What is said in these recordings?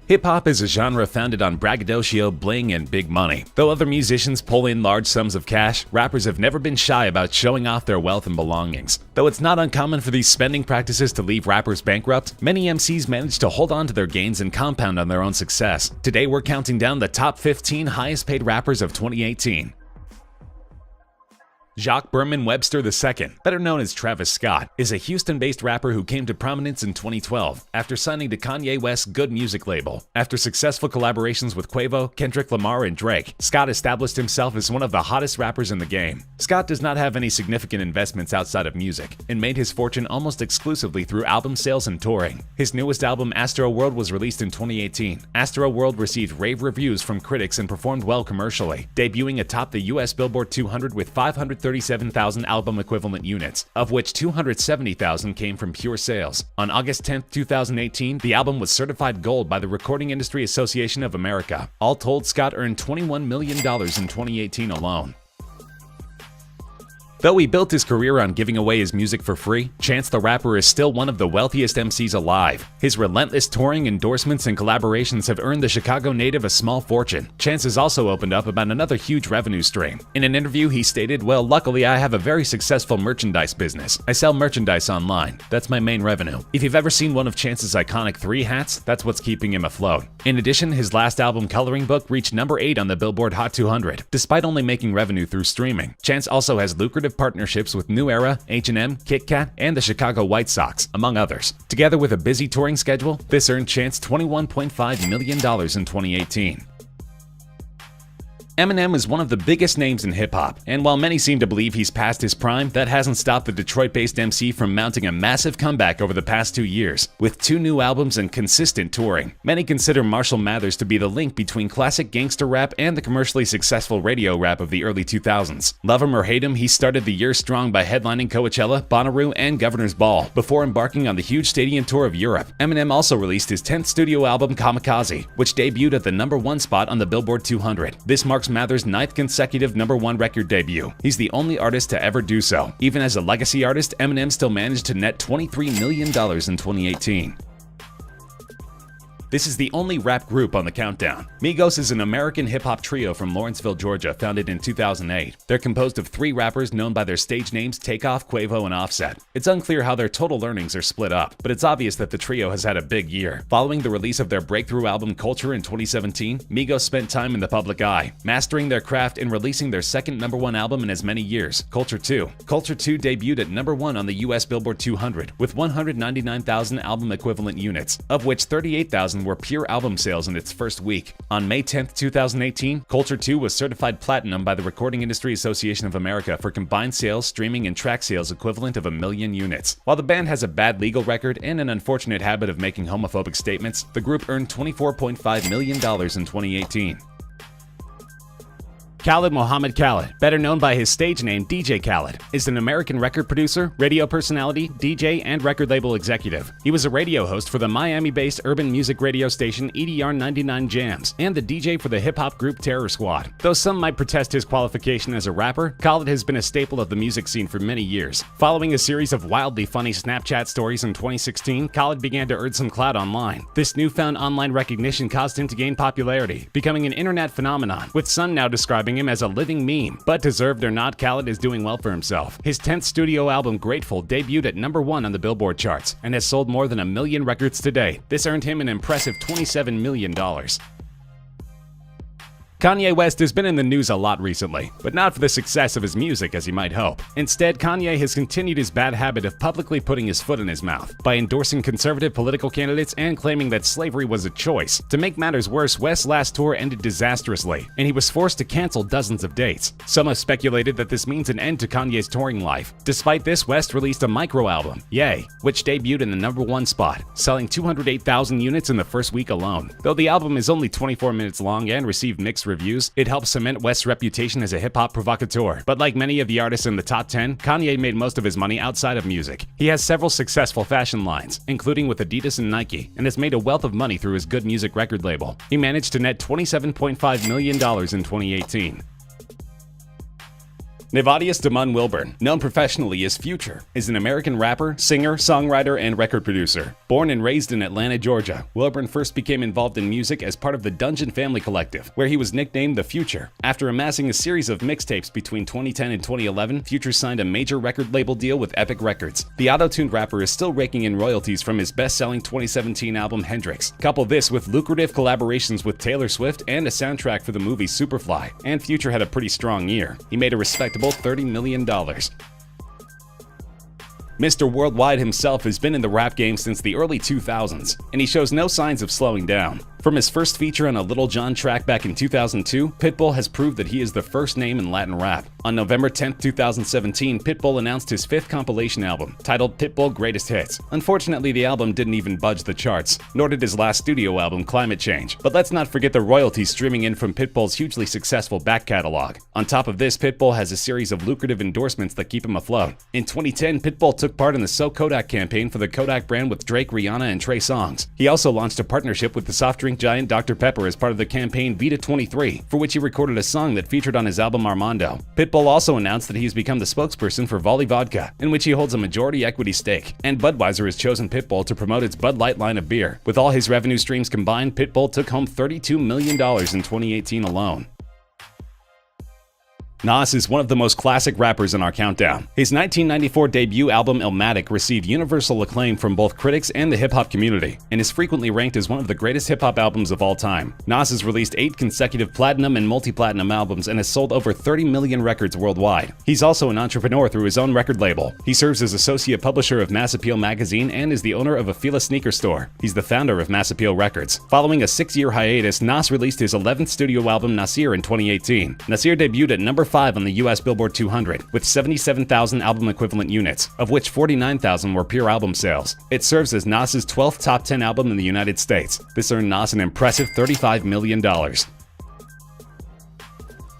Hip-hop is a genre founded on braggadocio, bling, and big money. Though other musicians pull in large sums of cash, rappers have never been shy about showing off their wealth and belongings. Though it's not uncommon for these spending practices to leave rappers bankrupt, many MCs manage to hold on to their gains and compound on their own success. Today we're counting down the top 15 highest paid rappers of 2018. Jacques Berman Webster II, better known as Travis Scott, is a Houston-based rapper who came to prominence in 2012 after signing to Kanye West's Good Music label. After successful collaborations with Quavo, Kendrick Lamar, and Drake, Scott established himself as one of the hottest rappers in the game. Scott does not have any significant investments outside of music and made his fortune almost exclusively through album sales and touring. His newest album, Astro World, was released in 2018. Astro World received rave reviews from critics and performed well commercially, debuting atop the US Billboard 200 with 537,000 album equivalent units, of which 270,000 came from pure sales. On August 10, 2018, the album was certified gold by the Recording Industry Association of America. All told, Scott earned $21 million in 2018 alone. Though he built his career on giving away his music for free, Chance the Rapper is still one of the wealthiest MCs alive. His relentless touring, endorsements, and collaborations have earned the Chicago native a small fortune. Chance has also opened up about another huge revenue stream. In an interview, he stated, "Well, luckily I have a very successful merchandise business. I sell merchandise online. That's my main revenue." If you've ever seen one of Chance's iconic 3 hats, that's what's keeping him afloat. In addition, his last album, Coloring Book, reached number 8 on the Billboard Hot 200, despite only making revenue through streaming. Chance also has lucrative partnerships with New Era, H&M, Kit Kat, and the Chicago White Sox, among others. Together with a busy touring schedule, this earned Chance $21.5 million in 2018. Eminem is one of the biggest names in hip-hop, and while many seem to believe he's past his prime, that hasn't stopped the Detroit-based MC from mounting a massive comeback over the past 2 years, with 2 new albums and consistent touring. Many consider Marshall Mathers to be the link between classic gangster rap and the commercially successful radio rap of the early 2000s. Love him or hate him, he started the year strong by headlining Coachella, Bonnaroo, and Governor's Ball, before embarking on the huge stadium tour of Europe. Eminem also released his 10th studio album, Kamikaze, which debuted at the #1 spot on the Billboard 200. This marks Mathers' 9th consecutive #1 record debut. He's the only artist to ever do so. Even as a legacy artist, Eminem still managed to net $23 million in 2018. This is the only rap group on the countdown. Migos is an American hip-hop trio from Lawrenceville, Georgia, founded in 2008. They're composed of 3 rappers known by their stage names Takeoff, Quavo, and Offset. It's unclear how their total earnings are split up, but it's obvious that the trio has had a big year. Following the release of their breakthrough album Culture in 2017, Migos spent time in the public eye, mastering their craft and releasing their second #1 album in as many years, Culture 2. Culture 2 debuted at #1 on the US Billboard 200 with 199,000 album equivalent units, of which 38,000 were pure album sales in its first week. On May 10, 2018, Culture 2 was certified platinum by the Recording Industry Association of America for combined sales, streaming, and track sales equivalent of 1 million units. While the band has a bad legal record and an unfortunate habit of making homophobic statements, the group earned $24.5 million in 2018. Khalid Muhammad Khalid, better known by his stage name DJ Khaled, is an American record producer, radio personality, DJ, and record label executive. He was a radio host for the Miami-based urban music radio station EDR 99 Jams and the DJ for the hip-hop group Terror Squad. Though some might protest his qualification as a rapper, Khalid has been a staple of the music scene for many years. Following a series of wildly funny Snapchat stories in 2016, Khalid began to earn some clout online. This newfound online recognition caused him to gain popularity, becoming an internet phenomenon, with some now describing him as a living meme. But deserved or not, Khalid is doing well for himself. His 10th studio album, Grateful, debuted at #1 on the Billboard charts and has sold more than 1 million records to date. This earned him an impressive $27 million. Kanye West has been in the news a lot recently, but not for the success of his music as you might hope. Instead, Kanye has continued his bad habit of publicly putting his foot in his mouth by endorsing conservative political candidates and claiming that slavery was a choice. To make matters worse, West's last tour ended disastrously, and he was forced to cancel dozens of dates. Some have speculated that this means an end to Kanye's touring life. Despite this, West released a micro album, Yay, which debuted in the #1 spot, selling 208,000 units in the first week alone. Though the album is only 24 minutes long and received mixed reviews, it helps cement West's reputation as a hip-hop provocateur. But like many of the artists in the top 10, Kanye made most of his money outside of music. He has several successful fashion lines, including with Adidas and Nike, and has made a wealth of money through his Good Music record label. He managed to net $27.5 million in 2018. Nevadius Damon Wilburn, known professionally as Future, is an American rapper, singer, songwriter, and record producer. Born and raised in Atlanta, Georgia, Wilburn first became involved in music as part of the Dungeon Family Collective, where he was nicknamed The Future. After amassing a series of mixtapes between 2010 and 2011, Future signed a major record label deal with Epic Records. The auto-tuned rapper is still raking in royalties from his best-selling 2017 album Hendrix. Couple this with lucrative collaborations with Taylor Swift and a soundtrack for the movie Superfly, and Future had a pretty strong year. He made a respectable $30 million. Mr. Worldwide himself has been in the rap game since the early 2000s, and he shows no signs of slowing down. From his first feature on a Little John track back in 2002, Pitbull has proved that he is the first name in Latin rap. On November 10, 2017, Pitbull announced his 5th compilation album, titled Pitbull Greatest Hits. Unfortunately, the album didn't even budge the charts, nor did his last studio album, Climate Change. But let's not forget the royalties streaming in from Pitbull's hugely successful back catalog. On top of this, Pitbull has a series of lucrative endorsements that keep him afloat. In 2010, Pitbull took part in the So Kodak campaign for the Kodak brand with Drake, Rihanna, and Trey Songz. He also launched a partnership with the soft drink giant Dr. Pepper as part of the campaign Vita 23, for which he recorded a song that featured on his album Armando. Pitbull also announced that he has become the spokesperson for Volley Vodka, in which he holds a majority equity stake, and Budweiser has chosen Pitbull to promote its Bud Light line of beer. With all his revenue streams combined, Pitbull took home $32 million in 2018 alone. Nas is one of the most classic rappers in our countdown. His 1994 debut album Illmatic received universal acclaim from both critics and the hip-hop community, and is frequently ranked as one of the greatest hip-hop albums of all time. Nas has released 8 consecutive platinum and multi-platinum albums and has sold over 30 million records worldwide. He's also an entrepreneur through his own record label. He serves as associate publisher of Mass Appeal magazine and is the owner of a Fila sneaker store. He's the founder of Mass Appeal Records. Following a 6-year hiatus, Nas released his 11th studio album Nasir in 2018. Nasir debuted at number 5 on the US Billboard 200 with 77,000 album equivalent units, of which 49,000 were pure album sales. It serves as Nas's 12th top 10 album in the United States. This earned Nas an impressive $35 million.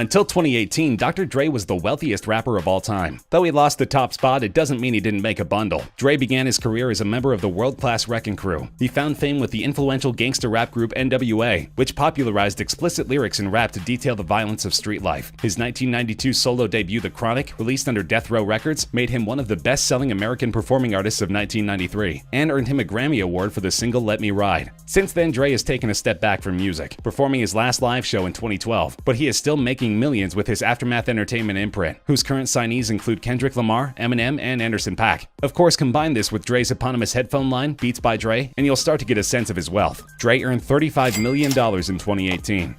Until 2018, Dr. Dre was the wealthiest rapper of all time. Though he lost the top spot, it doesn't mean he didn't make a bundle. Dre began his career as a member of the world-class Wrecking Crew. He found fame with the influential gangster rap group NWA, which popularized explicit lyrics in rap to detail the violence of street life. His 1992 solo debut, The Chronic, released under Death Row Records, made him one of the best-selling American performing artists of 1993, and earned him a Grammy Award for the single Let Me Ride. Since then, Dre has taken a step back from music, performing his last live show in 2012, but he is still making millions with his Aftermath Entertainment imprint, whose current signees include Kendrick Lamar, Eminem, and Anderson .Paak. Of course, combine this with Dre's eponymous headphone line, Beats by Dre, and you'll start to get a sense of his wealth. Dre earned $35 million in 2018.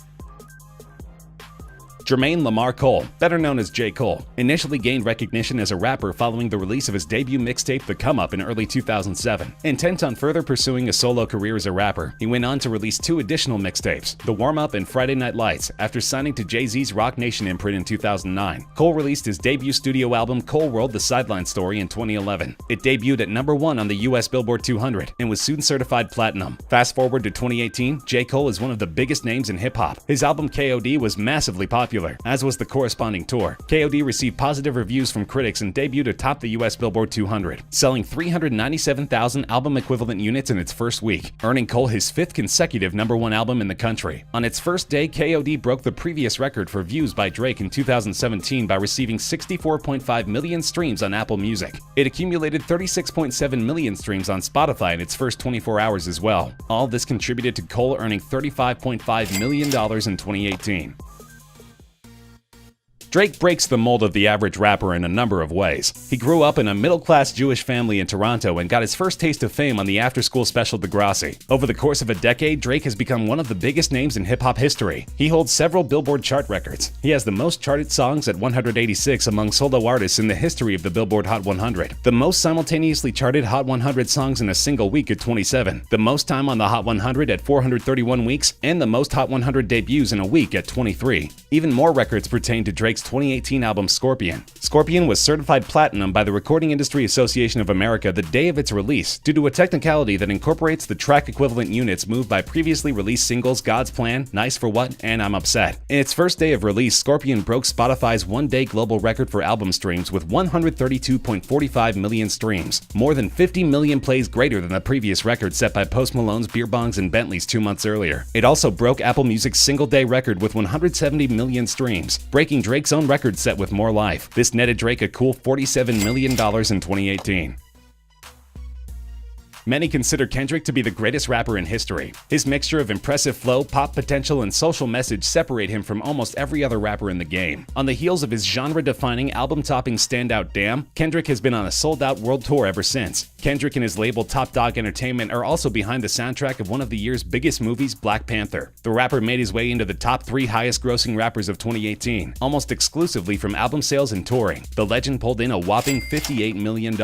Jermaine Lamar Cole, better known as J. Cole, initially gained recognition as a rapper following the release of his debut mixtape The Come Up in early 2007. Intent on further pursuing a solo career as a rapper, he went on to release 2 additional mixtapes, The Warm Up and Friday Night Lights, after signing to Jay-Z's Rock Nation imprint in 2009. Cole released his debut studio album Cole World: The Sideline Story in 2011. It debuted at number 1 on the US Billboard 200 and was soon certified platinum. Fast forward to 2018, J. Cole is one of the biggest names in hip-hop. His album KOD was massively popular, as was the corresponding tour. KOD received positive reviews from critics and debuted atop the US Billboard 200, selling 397,000 album equivalent units in its first week, earning Cole his 5th consecutive #1 album in the country. On its first day, KOD broke the previous record for views by Drake in 2017 by receiving 64.5 million streams on Apple Music. It accumulated 36.7 million streams on Spotify in its first 24 hours as well. All this contributed to Cole earning $35.5 million in 2018. Drake breaks the mold of the average rapper in a number of ways. He grew up in a middle-class Jewish family in Toronto and got his first taste of fame on the after-school special Degrassi. Over the course of a decade, Drake has become one of the biggest names in hip-hop history. He holds several Billboard chart records. He has the most charted songs at 186 among solo artists in the history of the Billboard Hot 100, the most simultaneously charted Hot 100 songs in a single week at 27, the most time on the Hot 100 at 431 weeks, and the most Hot 100 debuts in a week at 23. Even more records pertain to Drake's 2018 album Scorpion. Scorpion was certified platinum by the Recording Industry Association of America the day of its release due to a technicality that incorporates the track equivalent units moved by previously released singles God's Plan, Nice for What, and I'm Upset. In its first day of release, Scorpion broke Spotify's one-day global record for album streams with 132.45 million streams, more than 50 million plays greater than the previous record set by Post Malone's Beer Bongs and Bentleys 2 months earlier. It also broke Apple Music's single-day record with 170 million streams, breaking Drake's Drake's own record set with More Life. This netted Drake a cool $47 million in 2018. Many consider Kendrick to be the greatest rapper in history. His mixture of impressive flow, pop potential, and social message separate him from almost every other rapper in the game. On the heels of his genre-defining, album-topping standout Damn, Kendrick has been on a sold-out world tour ever since. Kendrick and his label Top Dog Entertainment are also behind the soundtrack of one of the year's biggest movies, Black Panther. The rapper made his way into the top 3 highest-grossing rappers of 2018, almost exclusively from album sales and touring. The legend pulled in a whopping $58 million.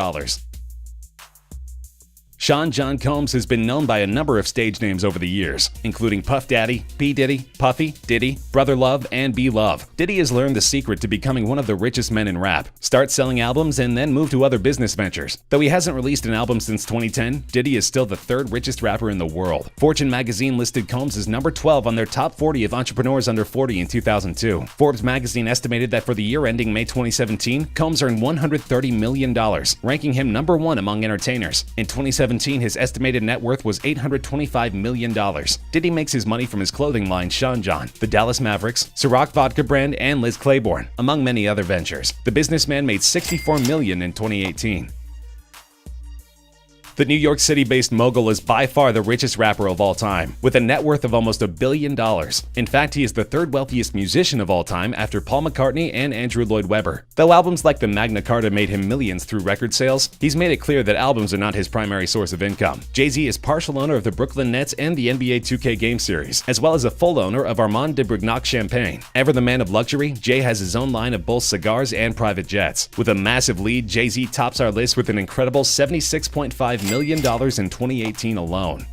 Sean John Combs has been known by a number of stage names over the years, including Puff Daddy, P. Diddy, Puffy, Diddy, Brother Love, and B. Love. Diddy has learned the secret to becoming one of the richest men in rap. Start selling albums and then move to other business ventures. Though he hasn't released an album since 2010, Diddy is still the 3rd richest rapper in the world. Fortune magazine listed Combs as number 12 on their top 40 of entrepreneurs under 40 in 2002. Forbes magazine estimated that for the year ending May 2017, Combs earned $130 million, ranking him number 1 among entertainers. In 2017, his estimated net worth was $825 million. Diddy makes his money from his clothing line Sean John, the Dallas Mavericks, Ciroc vodka brand, and Liz Claiborne, among many other ventures. The businessman made $64 million in 2018. The New York City-based mogul is by far the richest rapper of all time, with a net worth of almost $1 billion. In fact, he is the 3rd wealthiest musician of all time after Paul McCartney and Andrew Lloyd Webber. Though albums like the Magna Carta made him millions through record sales, he's made it clear that albums are not his primary source of income. Jay-Z is partial owner of the Brooklyn Nets and the NBA 2K game series, as well as a full owner of Armand de Brignac Champagne. Ever the man of luxury, Jay has his own line of both cigars and private jets. With a massive lead, Jay-Z tops our list with an incredible $76.5 million in 2018 alone.